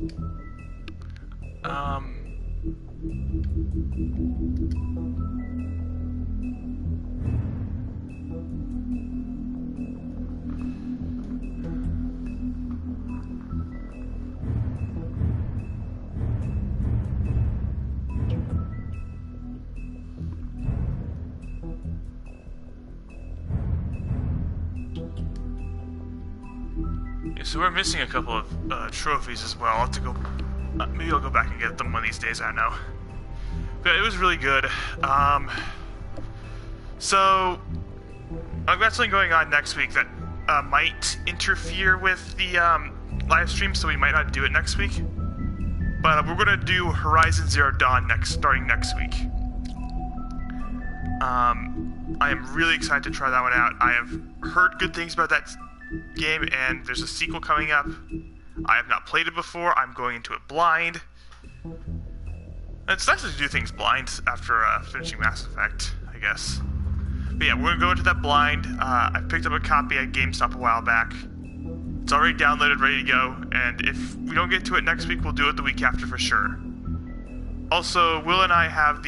So we're missing a couple of trophies as well. I'll have to go. Maybe I'll go back and get them one of these days. I don't know. But it was really good. So I've got something going on next week that might interfere with the live stream, so we might not do it next week. But we're gonna do Horizon Zero Dawn starting next week. I am really excited to try that one out. I have heard good things about that game, and there's a sequel coming up. I have not played it before. I'm going into it blind. It's nice to do things blind after finishing Mass Effect, I guess. But yeah, we're going to go into that blind. I picked up a copy at GameStop a while back. It's already downloaded, ready to go, and if we don't get to it next week, we'll do it the week after for sure. Also, Will and I have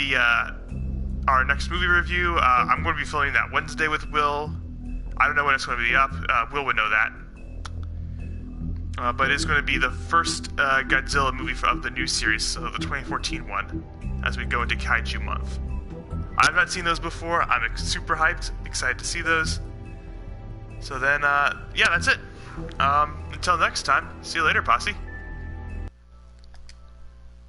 our next movie review. I'm going to be filming that Wednesday with Will. I don't know when it's going to be up. Will would know that. But it's going to be the first Godzilla movie of the new series, so the 2014 one, as we go into Kaiju month. I've not seen those before. I'm super hyped, excited to see those. So then, yeah, that's it. Until next time, see you later, posse.